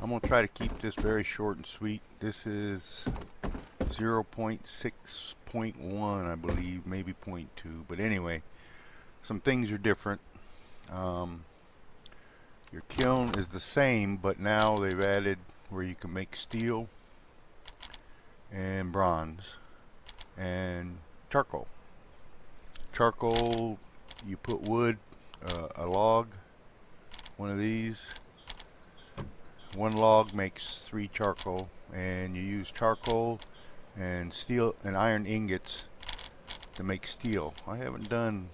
I'm going to try to keep this very short and sweet. This is 0.6.1, I believe, maybe point 0.2. But anyway, some things are different. Um, your kiln is the same, but now they've added where you can make steel and bronze and charcoal. Charcoal, you put wood, a log, one of these. One log makes 3 charcoal, and you use charcoal and steel and iron ingots to make steel. I haven't done,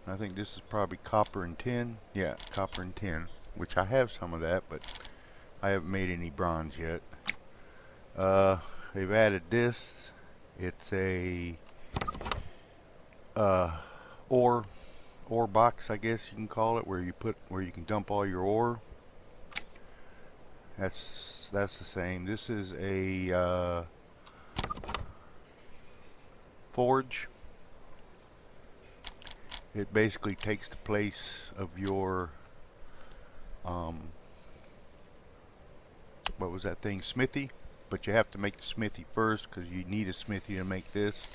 I think this is probably copper and tin. Yeah, copper and tin, which I have some of that, but I haven't made any bronze yet. They've added this. It's a ore box, I guess you can call it, where you can dump all your ore. That's the same. This is a forge. It basically takes the place of your what was that thing, smithy? But you have to make the smithy first because you need a smithy to make this.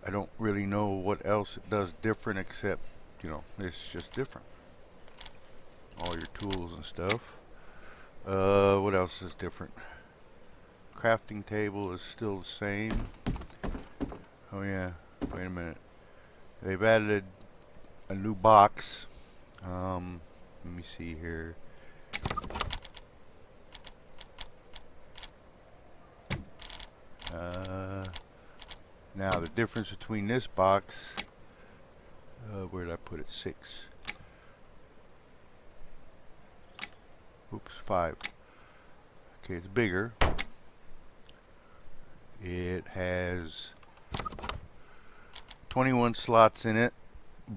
I don't really know what else it does different, except, you know, it's just different. All your tools and stuff. What else is different? Crafting table is still the same. Oh yeah, wait a minute. They've added a new box. Let me see here. Now the difference between this box, where did I put it? 6. Oops, 5. Okay, it's bigger. It has 21 slots in it,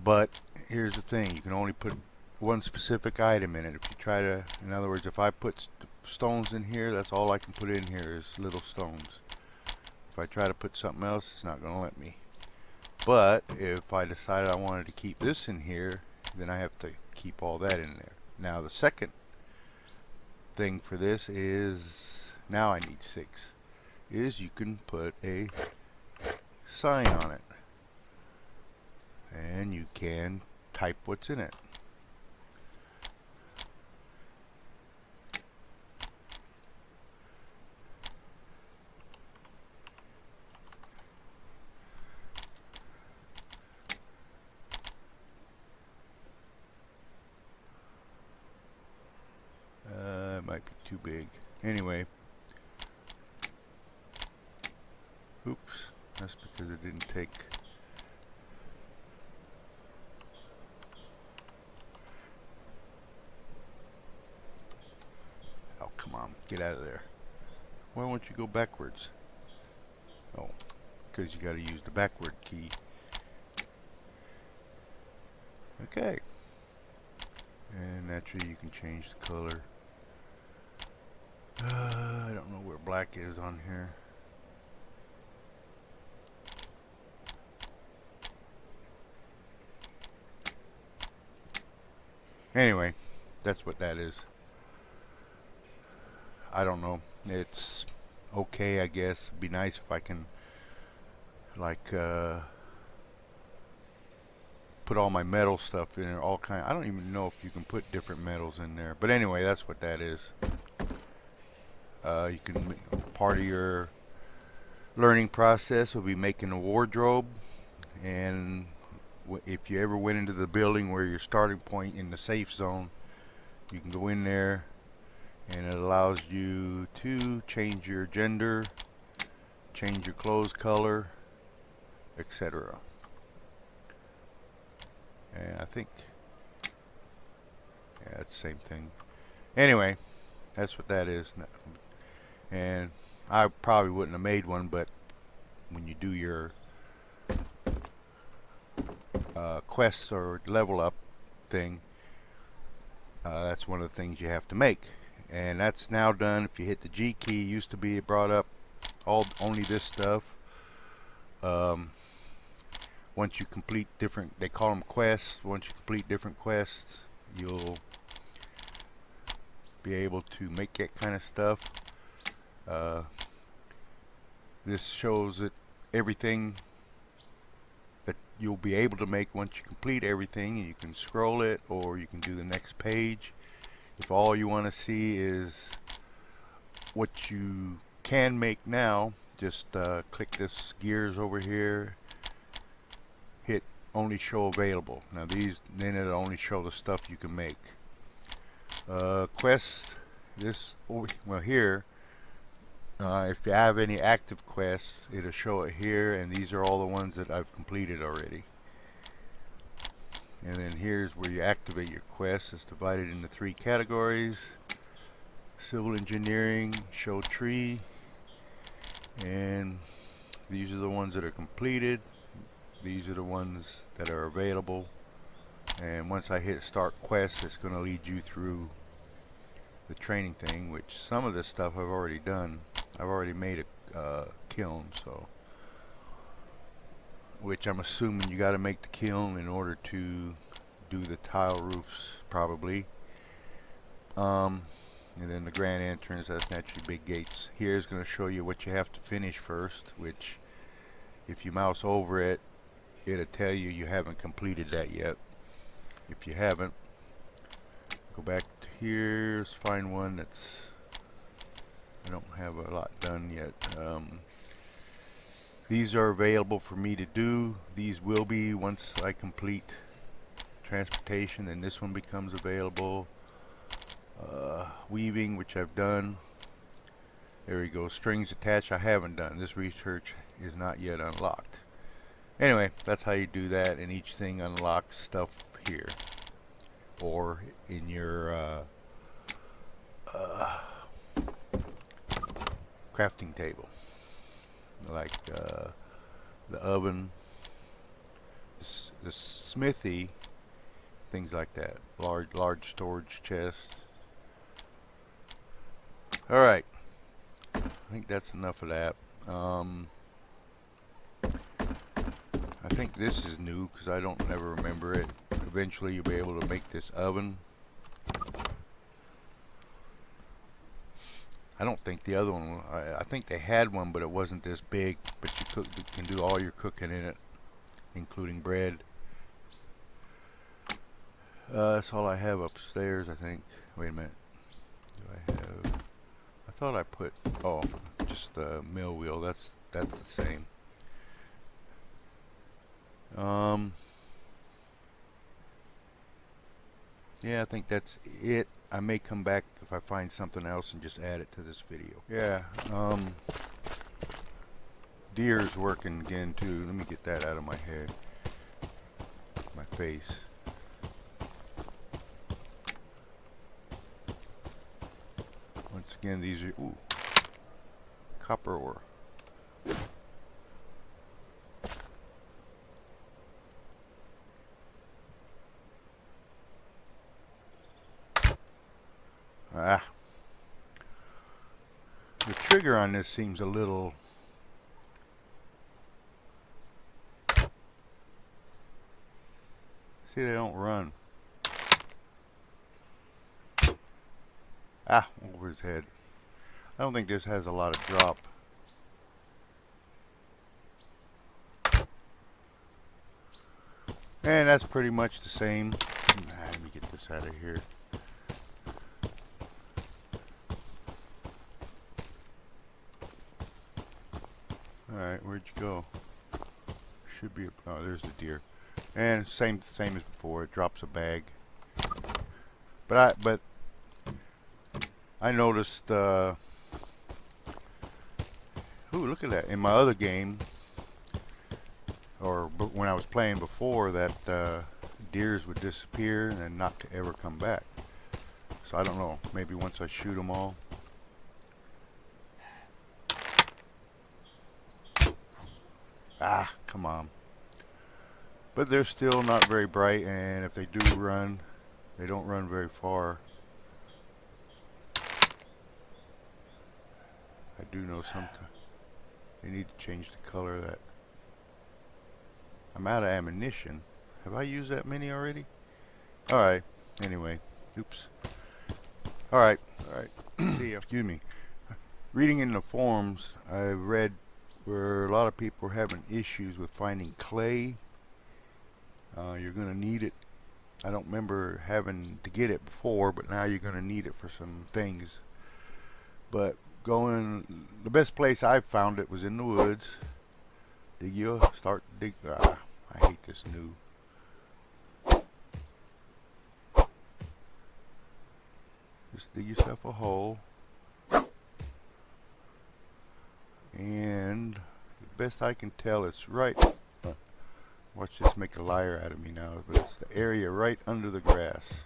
but here's the thing, you can only put one specific item in it. If you try to, in other words, if I put stones in here, that's all I can put in here is little stones. If I try to put something else, it's not going to let me. But if I decided I wanted to keep this in here, then I have to keep all that in there. Now the second thing for this is, now I need 6, is you can put a sign on it. And you can type what's in it. It might be too big. Anyway. Oops. That's because it didn't take. Oh, come on. Get out of there. Why won't you go backwards? Oh, because you got to use the backward key. Okay. And naturally you can change the color. I don't know where black is on here. Anyway, that's what that is. I don't know. It's okay, I guess. It'd be nice if I can, like, put all my metal stuff in there, all kind. I don't even know if you can put different metals in there. But anyway, that's what that is. You can, part of your learning process will be making a wardrobe, and if you ever went into the building where your starting point in the safe zone, you can go in there and it allows you to change your gender, change your clothes color, etc. And I think, yeah, it's the same thing. Anyway, that's what that is. And I probably wouldn't have made one, but when you do your quests or level up thing, that's one of the things you have to make. And that's now done. If you hit the G key, used to be it brought up only this stuff. Once you complete different, they call them quests. Once you complete different quests, you'll be able to make that kind of stuff. This shows that everything that you'll be able to make once you complete everything. You can scroll it, or you can do the next page. If all you want to see is what you can make now, just click this gears over here, hit only show available. Now then it'll only show the stuff you can make. Quests, well here, if you have any active quests, it'll show it here, and these are all the ones that I've completed already. And then here's where you activate your quests. It's divided into 3 categories: civil engineering, show tree, and these are the ones that are completed. These are the ones that are available, and once I hit start quest, it's going to lead you through the training thing, which some of this stuff I've already done. I've already made a kiln, so which I'm assuming you got to make the kiln in order to do the tile roofs, probably. And then the grand entrance, that's naturally big gates. Here's going to show you what you have to finish first, which if you mouse over it, it'll tell you you haven't completed that yet. If you haven't, go back to here, let's find one that's, I don't have a lot done yet. These are available for me to do. These will be once I complete transportation, then this one becomes available. Weaving, which I've done. There we go. Strings attached, I haven't done. This research is not yet unlocked. Anyway, that's how you do that, and each thing unlocks stuff here or in your crafting table, like the oven, the smithy, things like that. Large storage chest. All right, I think that's enough of that. I think this is new because I don't never remember it. Eventually you'll be able to make this oven. I don't think the other one, I think they had one, but it wasn't this big, but you can do all your cooking in it, including bread. That's all I have upstairs, I think. Wait a minute. Do I have, I thought I put, oh, just the mill wheel. That's the same. Yeah, I think that's it. I may come back if I find something else and just add it to this video. Yeah, deer's working again too. Let me get that out of my head, my face. Once again, these are, ooh, copper ore. The trigger on this seems a little see, they don't run. Over his head. I don't think this has a lot of drop. And that's pretty much the same. Let me get this out of here. Alright, where'd you go? Should be, oh, there's the deer. And same as before, it drops a bag. But I noticed, ooh, look at that. In my other game, or when I was playing before, that deers would disappear and then not to ever come back. So I don't know, maybe once I shoot them all. Come on. But they're still not very bright, and if they do run, they don't run very far. I do know sometimes they need to change the color of that. I'm out of ammunition. Have I used that many already? Alright, anyway. Oops. All right, all right. See ya. Excuse me. Reading in the forums, I read where a lot of people are having issues with finding clay. You're going to need it. I don't remember having to get it before, but now you're going to need it for some things. But the best place I found it was in the woods. Start to dig. I hate this new. Just dig yourself a hole. And the best I can tell, it's right. Watch this make a liar out of me now, but it's the area right under the grass.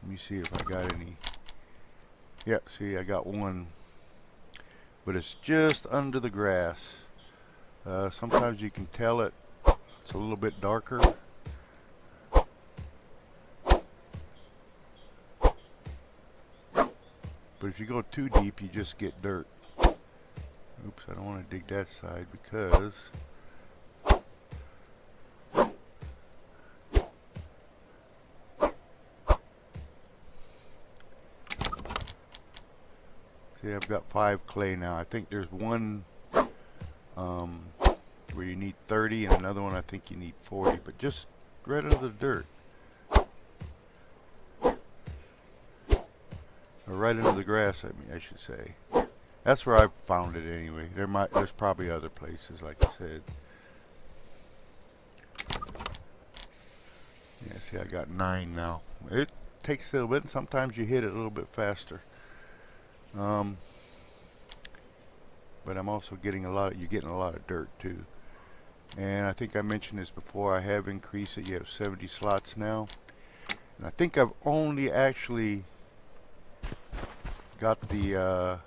Let me see if I got any. Yep, see, I got one. But it's just under the grass. Sometimes you can tell it's a little bit darker. But if you go too deep, you just get dirt. Oops, I don't want to dig that side because see, I've got 5 clay now. I think there's one where you need 30 and another one I think you need 40, but just right under the dirt. Or right under the grass, I should say. That's where I've found it anyway. There's probably other places, like I said. Yeah, see, I got 9 now. It takes a little bit, and sometimes you hit it a little bit faster. But I'm also getting you're getting a lot of dirt too. And I think I mentioned this before, I have increased it. You have 70 slots now. And I think I've only actually got the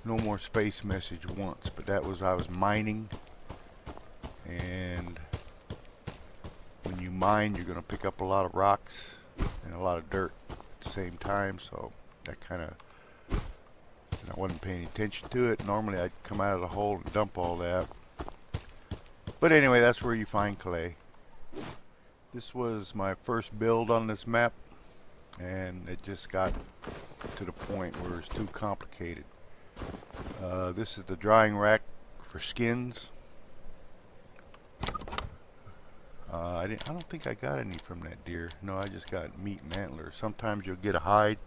no more space message once, but that was I was mining, and when you mine you're going to pick up a lot of rocks and a lot of dirt at the same time, so that kind of, I wasn't paying attention to it. Normally I'd come out of the hole and dump all that, but anyway, that's where you find clay. This was my first build on this map, and it just got to the point where it's too complicated. This is the drying rack for skins. I don't think I got any from that deer. No, I just got meat and antlers. Sometimes you'll get a hide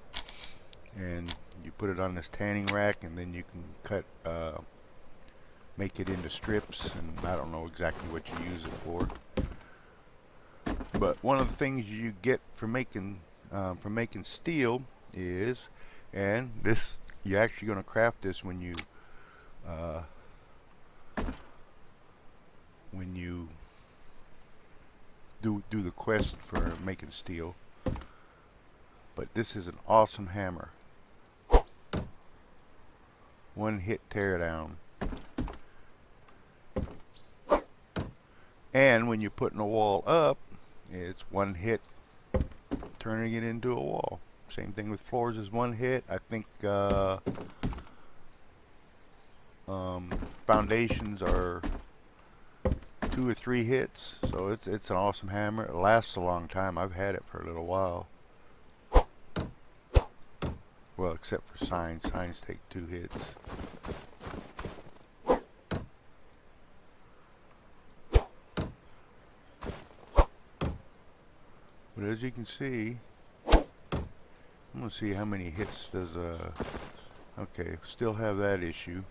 and you put it on this tanning rack, and then you can cut, make it into strips, and I don't know exactly what you use it for. But one of the things you get for making steel is, and this, you're actually going to craft this when you do the quest for making steel. But this is an awesome hammer. One hit tear down. And when you're putting a wall up, it's one hit turning it into a wall. Same thing with floors, is one hit. I think foundations are 2 or 3 hits. So it's an awesome hammer. It lasts a long time. I've had it for a little while. Well, except for signs. Signs take 2 hits. But as you can see, I'm going to see how many hits does okay, still have that issue.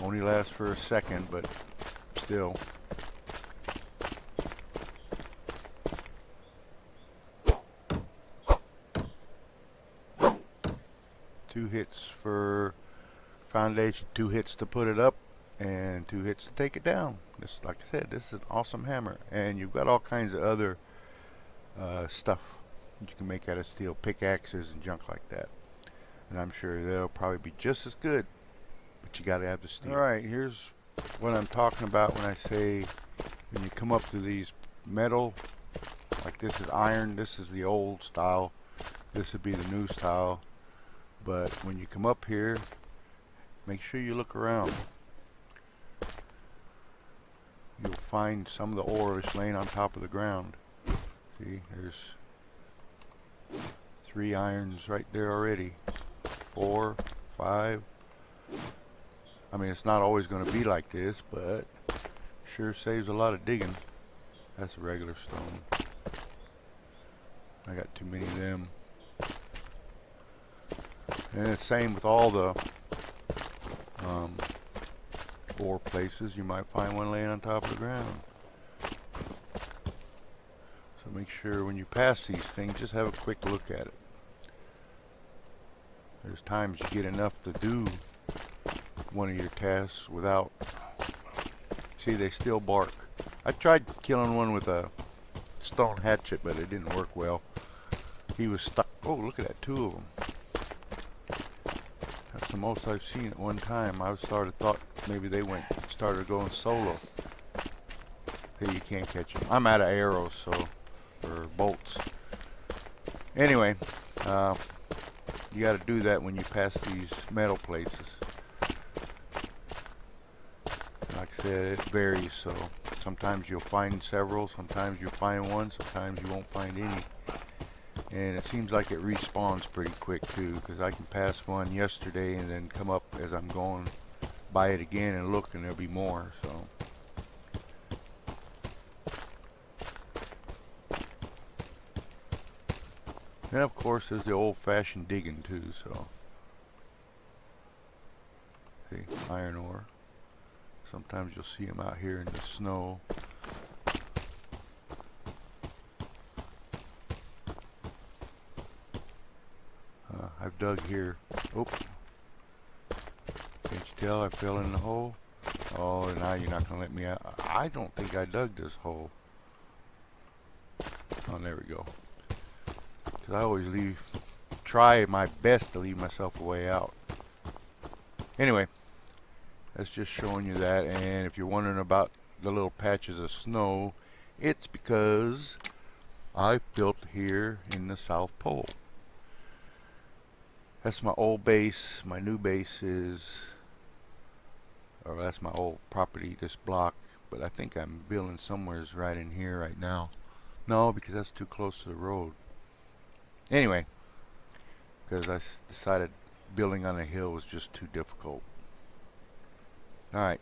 Only lasts for a second, but still. Two hits for foundation, 2 hits to put it up, and 2 hits to take it down. This, like I said, this is an awesome hammer. And you've got all kinds of other stuff you can make out of steel, pickaxes and junk like that, and I'm sure they'll probably be just as good, but you got to have the steel. Alright, here's what I'm talking about when I say when you come up to these metal, like this is iron, this is the old style, this would be the new style. But when you come up here, make sure you look around. You'll find some of the ore is laying on top of the ground. See, there's 3 irons right there already. 4, 5. I mean, it's not always going to be like this, but sure saves a lot of digging. That's a regular stone. I got too many of them. And it's same with all the ore places. You might find one laying on top of the ground. So make sure when you pass these things, just have a quick look at it. There's times you get enough to do one of your tasks without... See, they still bark. I tried killing one with a stone hatchet, but it didn't work well. He was stuck. Oh, look at that, 2 of them. That's the most I've seen at one time. I thought maybe they started going solo. Hey, you can't catch them. I'm out of arrows, so, or bolts. Anyway, you got to do that when you pass these metal places. Like I said, it varies, so sometimes you'll find several, sometimes you'll find one, sometimes you won't find any. And it seems like it respawns pretty quick too, because I can pass one yesterday and then come up as I'm going by it again and look, and there'll be more. So and of course there's the old-fashioned digging too. So see, iron ore. Sometimes you'll see them out here in the snow. I've dug here. Oh, can't you tell I fell in the hole? Oh, now you're not going to let me out. I don't think I dug this hole. Oh, there we go. Because I always try my best to leave myself a way out. Anyway, that's just showing you that. And if you're wondering about the little patches of snow, it's because I built here in the South Pole. That's my old base. My new base is, or that's my old property, this block. But I think I'm building somewhere right in here right now. No, because that's too close to the road. Anyway, because I decided building on a hill was just too difficult. Alright.